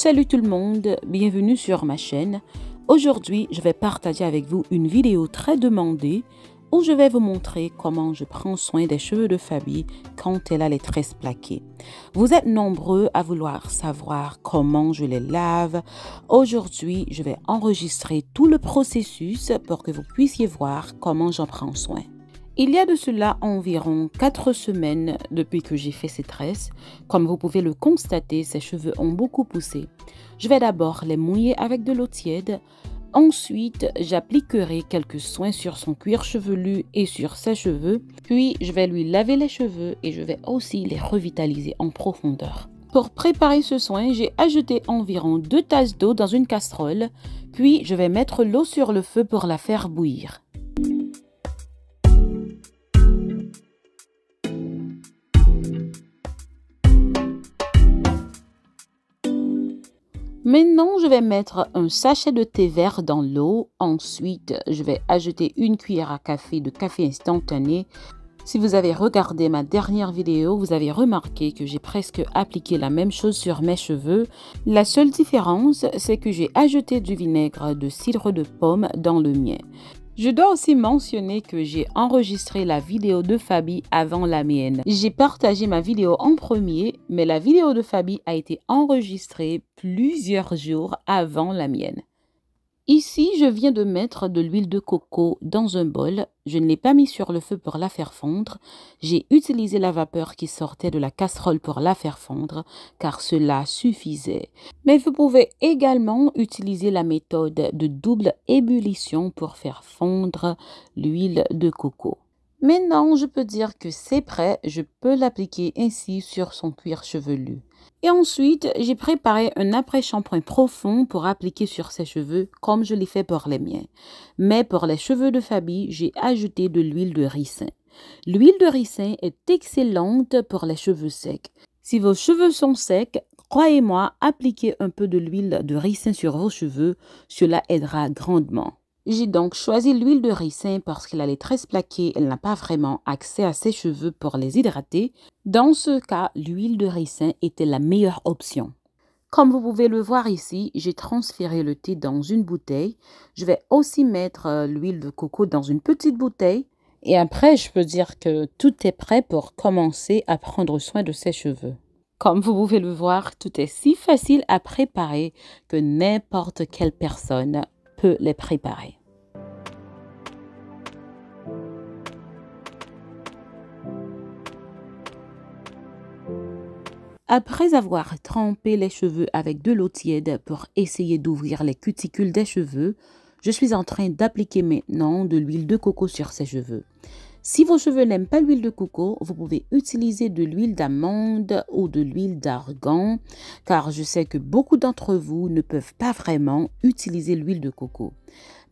Salut tout le monde, bienvenue sur ma chaîne. Aujourd'hui, je vais partager avec vous une vidéo très demandée où je vais vous montrer comment je prends soin des cheveux de Fabi quand elle a les tresses plaquées. Vous êtes nombreux à vouloir savoir comment je les lave. Aujourd'hui, je vais enregistrer tout le processus pour que vous puissiez voir comment j'en prends soin. Il y a de cela environ 4 semaines depuis que j'ai fait ces tresses. Comme vous pouvez le constater, ses cheveux ont beaucoup poussé. Je vais d'abord les mouiller avec de l'eau tiède. Ensuite, j'appliquerai quelques soins sur son cuir chevelu et sur ses cheveux. Puis, je vais lui laver les cheveux et je vais aussi les revitaliser en profondeur. Pour préparer ce soin, j'ai ajouté environ 2 tasses d'eau dans une casserole. Puis, je vais mettre l'eau sur le feu pour la faire bouillir. Maintenant, je vais mettre un sachet de thé vert dans l'eau. Ensuite, je vais ajouter une cuillère à café de café instantané. Si vous avez regardé ma dernière vidéo, vous avez remarqué que j'ai presque appliqué la même chose sur mes cheveux. La seule différence, c'est que j'ai ajouté du vinaigre de cidre de pomme dans le mien. Je dois aussi mentionner que j'ai enregistré la vidéo de Fabi avant la mienne. J'ai partagé ma vidéo en premier, mais la vidéo de Fabi a été enregistrée plusieurs jours avant la mienne. Ici, je viens de mettre de l'huile de coco dans un bol. Je ne l'ai pas mis sur le feu pour la faire fondre. J'ai utilisé la vapeur qui sortait de la casserole pour la faire fondre, car cela suffisait. Mais vous pouvez également utiliser la méthode de double ébullition pour faire fondre l'huile de coco. Maintenant, je peux dire que c'est prêt. Je peux l'appliquer ainsi sur son cuir chevelu. Et ensuite, j'ai préparé un après-shampoing profond pour appliquer sur ses cheveux comme je l'ai fait pour les miens. Mais pour les cheveux de Fabi, j'ai ajouté de l'huile de ricin. L'huile de ricin est excellente pour les cheveux secs. Si vos cheveux sont secs, croyez-moi, appliquez un peu de l'huile de ricin sur vos cheveux, cela aidera grandement. J'ai donc choisi l'huile de ricin parce qu'elle a les tresses plaquées, elle n'a pas vraiment accès à ses cheveux pour les hydrater. Dans ce cas, l'huile de ricin était la meilleure option. Comme vous pouvez le voir ici, j'ai transféré le thé dans une bouteille. Je vais aussi mettre l'huile de coco dans une petite bouteille. Et après, je peux dire que tout est prêt pour commencer à prendre soin de ses cheveux. Comme vous pouvez le voir, tout est si facile à préparer que n'importe quelle personne peut les préparer. Après avoir trempé les cheveux avec de l'eau tiède pour essayer d'ouvrir les cuticules des cheveux, je suis en train d'appliquer maintenant de l'huile de coco sur ses cheveux. Si vos cheveux n'aiment pas l'huile de coco, vous pouvez utiliser de l'huile d'amande ou de l'huile d'argan, car je sais que beaucoup d'entre vous ne peuvent pas vraiment utiliser l'huile de coco.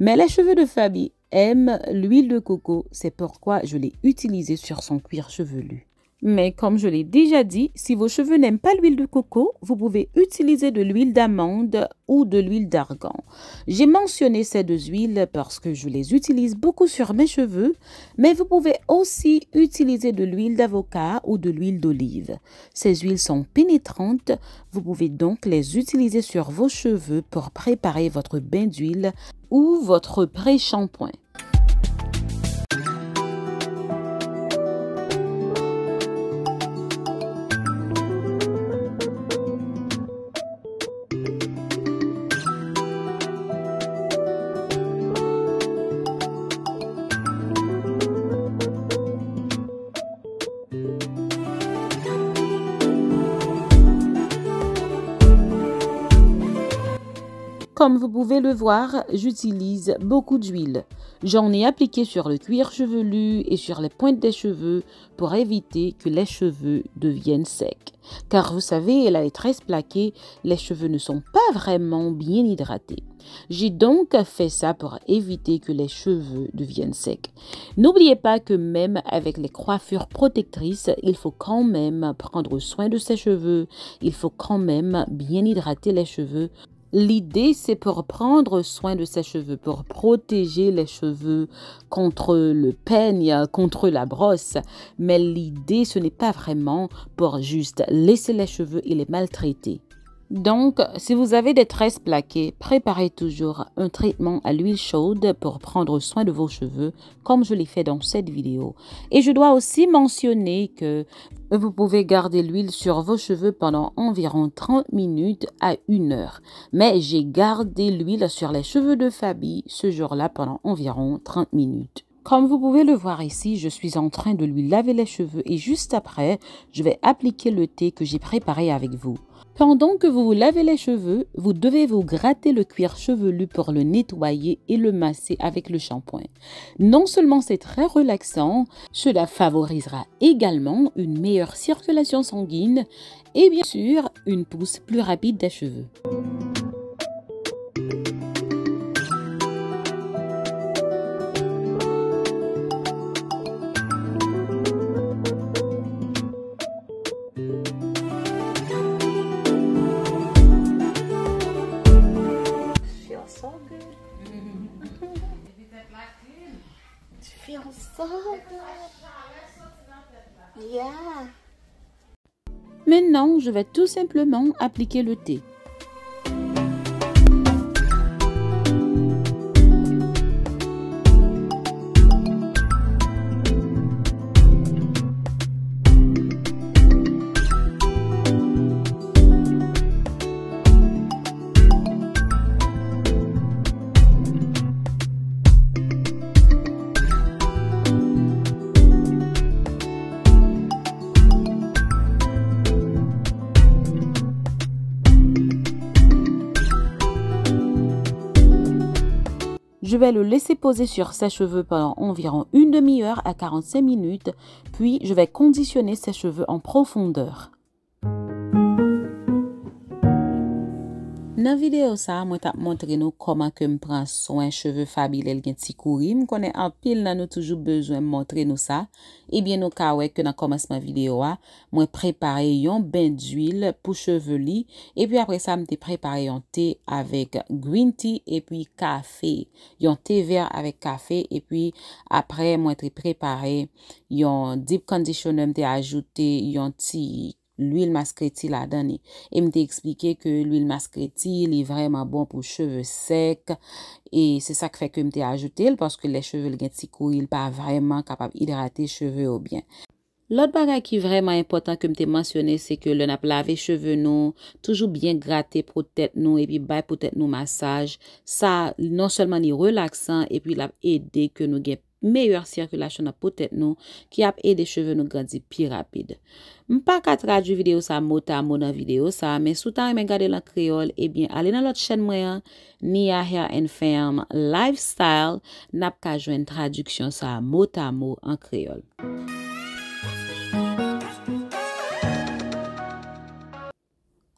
Mais les cheveux de Fabi aiment l'huile de coco, c'est pourquoi je l'ai utilisée sur son cuir chevelu. Mais comme je l'ai déjà dit, si vos cheveux n'aiment pas l'huile de coco, vous pouvez utiliser de l'huile d'amande ou de l'huile d'argan. J'ai mentionné ces deux huiles parce que je les utilise beaucoup sur mes cheveux, mais vous pouvez aussi utiliser de l'huile d'avocat ou de l'huile d'olive. Ces huiles sont pénétrantes, vous pouvez donc les utiliser sur vos cheveux pour préparer votre bain d'huile ou votre pré-shampoing. Comme vous pouvez le voir, j'utilise beaucoup d'huile. J'en ai appliqué sur le cuir chevelu et sur les pointes des cheveux pour éviter que les cheveux deviennent secs. Car vous savez, elle a les tresses plaquées, les cheveux ne sont pas vraiment bien hydratés. J'ai donc fait ça pour éviter que les cheveux deviennent secs. N'oubliez pas que même avec les coiffures protectrices, il faut quand même prendre soin de ses cheveux. Il faut quand même bien hydrater les cheveux. L'idée, c'est pour prendre soin de ses cheveux, pour protéger les cheveux contre le peigne, contre la brosse. Mais l'idée, ce n'est pas vraiment pour juste laisser les cheveux et les maltraiter. Donc, si vous avez des tresses plaquées, préparez toujours un traitement à l'huile chaude pour prendre soin de vos cheveux, comme je l'ai fait dans cette vidéo. Et je dois aussi mentionner que vous pouvez garder l'huile sur vos cheveux pendant environ 30 minutes à 1 heure. Mais j'ai gardé l'huile sur les cheveux de Fabi ce jour-là pendant environ 30 minutes. Comme vous pouvez le voir ici, je suis en train de lui laver les cheveux et juste après, je vais appliquer le thé que j'ai préparé avec vous. Pendant que vous vous lavez les cheveux, vous devez vous gratter le cuir chevelu pour le nettoyer et le masser avec le shampoing. Non seulement c'est très relaxant, cela favorisera également une meilleure circulation sanguine et bien sûr une pousse plus rapide des cheveux. So good. It feels so good. Yeah. Maintenant, je vais tout simplement appliquer le thé. Je vais le laisser poser sur ses cheveux pendant environ une demi-heure à 45 minutes, puis je vais conditionner ses cheveux en profondeur. Dans la vidéo, ça, moi t'a montré nous comment que me prend soin cheveux Fabi lèl gen ti kouri. M konnen en pile nan nous toujours besoin montrer nous ça. Eh bien nous ka wè que dans commencement vidéo a, moi préparé yon bain d'huile pour cheveux li et puis après ça m'te préparé yon thé avec green tea et puis café. Yon thé vert avec café et puis après moi t'ai préparé yon deep conditioner m'te ajouté yon ti l'huile masquetti la donné et m't'a expliqué que l'huile masquetti est vraiment bon pour cheveux secs et c'est ça qui fait que m't'a ajouté parce que les cheveux gen ti kou il pas vraiment capable hydrater cheveux au bien. L'autre bagage qui est vraiment important que m'te mentionné c'est que le n'a laver cheveux nous toujours bien gratter pour tête nous et puis bay pour tête nous massage ça non seulement est relaxant et puis l'a aider que nous gain meilleure circulation dans peut-être nous qui a aidé cheveux nous grandir plus rapide. M'pas ka traduire vidéo ça mot à mot dans vidéo ça mais sous temps regarder la créole et bien aller dans l'autre chaîne moi Nia Hair and Femme Lifestyle n'a pas joindre traduction ça mot à mot en créole.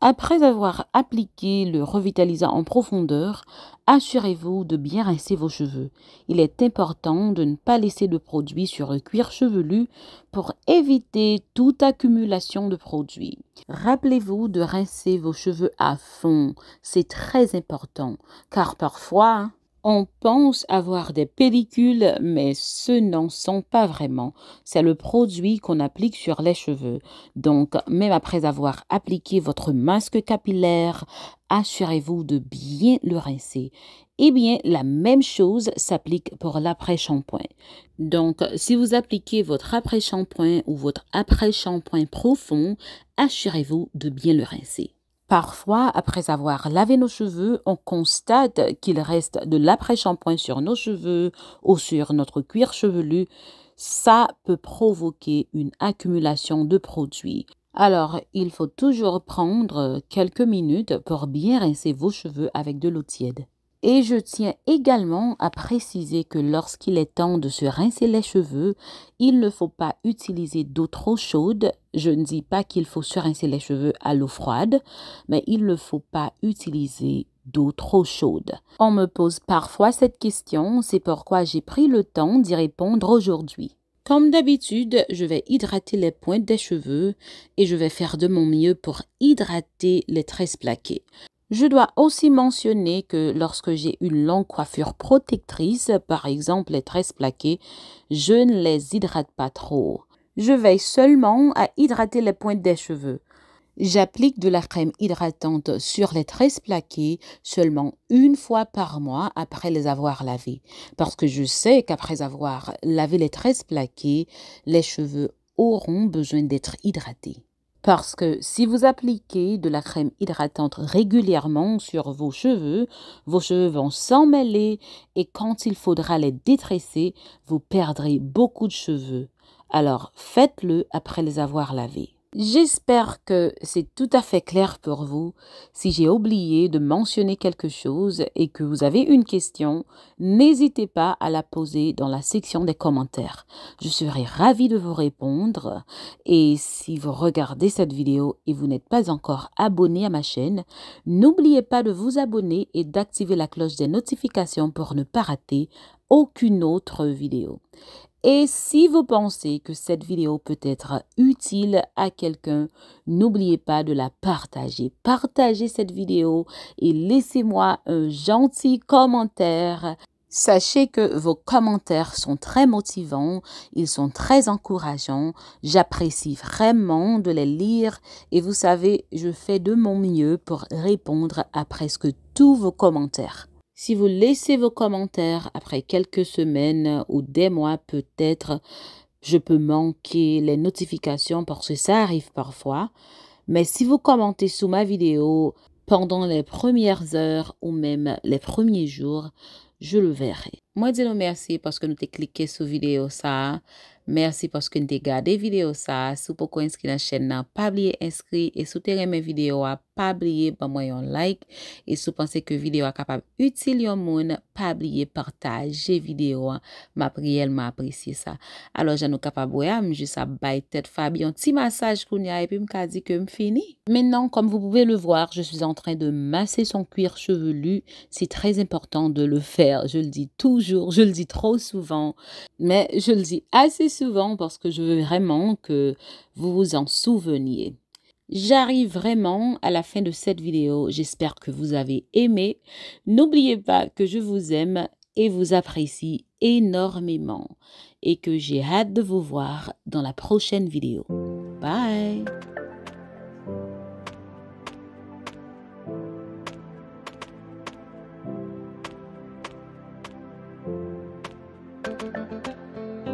Après avoir appliqué le revitalisant en profondeur, assurez-vous de bien rincer vos cheveux. Il est important de ne pas laisser de produit sur le cuir chevelu pour éviter toute accumulation de produits. Rappelez-vous de rincer vos cheveux à fond, c'est très important car parfois on pense avoir des pellicules, mais ce n'en sont pas vraiment. C'est le produit qu'on applique sur les cheveux. Donc, même après avoir appliqué votre masque capillaire, assurez-vous de bien le rincer. Eh bien, la même chose s'applique pour l'après-shampoing. Donc, si vous appliquez votre après-shampoing ou votre après-shampoing profond, assurez-vous de bien le rincer. Parfois, après avoir lavé nos cheveux, on constate qu'il reste de l'après-shampoing sur nos cheveux ou sur notre cuir chevelu. Ça peut provoquer une accumulation de produits. Alors, il faut toujours prendre quelques minutes pour bien rincer vos cheveux avec de l'eau tiède. Et je tiens également à préciser que lorsqu'il est temps de se rincer les cheveux, il ne faut pas utiliser d'eau trop chaude. Je ne dis pas qu'il faut se rincer les cheveux à l'eau froide, mais il ne faut pas utiliser d'eau trop chaude. On me pose parfois cette question, c'est pourquoi j'ai pris le temps d'y répondre aujourd'hui. Comme d'habitude, je vais hydrater les pointes des cheveux et je vais faire de mon mieux pour hydrater les tresses plaquées. Je dois aussi mentionner que lorsque j'ai une longue coiffure protectrice, par exemple les tresses plaquées, je ne les hydrate pas trop. Je veille seulement à hydrater les pointes des cheveux. J'applique de la crème hydratante sur les tresses plaquées seulement une fois par mois après les avoir lavées. Parce que je sais qu'après avoir lavé les tresses plaquées, les cheveux auront besoin d'être hydratés. Parce que si vous appliquez de la crème hydratante régulièrement sur vos cheveux vont s'emmêler et quand il faudra les détresser, vous perdrez beaucoup de cheveux. Alors faites-le après les avoir lavés. J'espère que c'est tout à fait clair pour vous. Si j'ai oublié de mentionner quelque chose et que vous avez une question, n'hésitez pas à la poser dans la section des commentaires. Je serai ravie de vous répondre. Et si vous regardez cette vidéo et vous n'êtes pas encore abonné à ma chaîne, n'oubliez pas de vous abonner et d'activer la cloche des notifications pour ne pas rater aucune autre vidéo. Et si vous pensez que cette vidéo peut être utile à quelqu'un, n'oubliez pas de la partager. Partagez cette vidéo et laissez-moi un gentil commentaire. Sachez que vos commentaires sont très motivants, ils sont très encourageants. J'apprécie vraiment de les lire et vous savez, je fais de mon mieux pour répondre à presque tous vos commentaires. Si vous laissez vos commentaires après quelques semaines ou des mois, peut-être je peux manquer les notifications parce que ça arrive parfois. Mais si vous commentez sous ma vidéo pendant les premières heures ou même les premiers jours, je le verrai. Moi, dis-nous merci parce que nous t'ai cliqué sur vidéo ça. Merci parce que nous t'ai regardé vidéo ça. Si vous pouvez inscrire à la chaîne, pas oublier inscrit et soutenir mes vidéos, pas oublier bah moi un like et si vous pensez que vidéo est capable utile au monde, pas oublier partager vidéo. M'a réellement apprécié ça. Alors j'en suis capable ouais, juste à bailler tête Fabien un petit massage qu'on y a et puis me dit que me fini. Maintenant, comme vous pouvez le voir, je suis en train de masser son cuir chevelu. C'est très important de le faire. Je le dis toujours, je le dis trop souvent, mais je le dis assez souvent parce que je veux vraiment que vous vous en souveniez. J'arrive vraiment à la fin de cette vidéo. J'espère que vous avez aimé. N'oubliez pas que je vous aime et vous apprécie énormément et que j'ai hâte de vous voir dans la prochaine vidéo. Bye!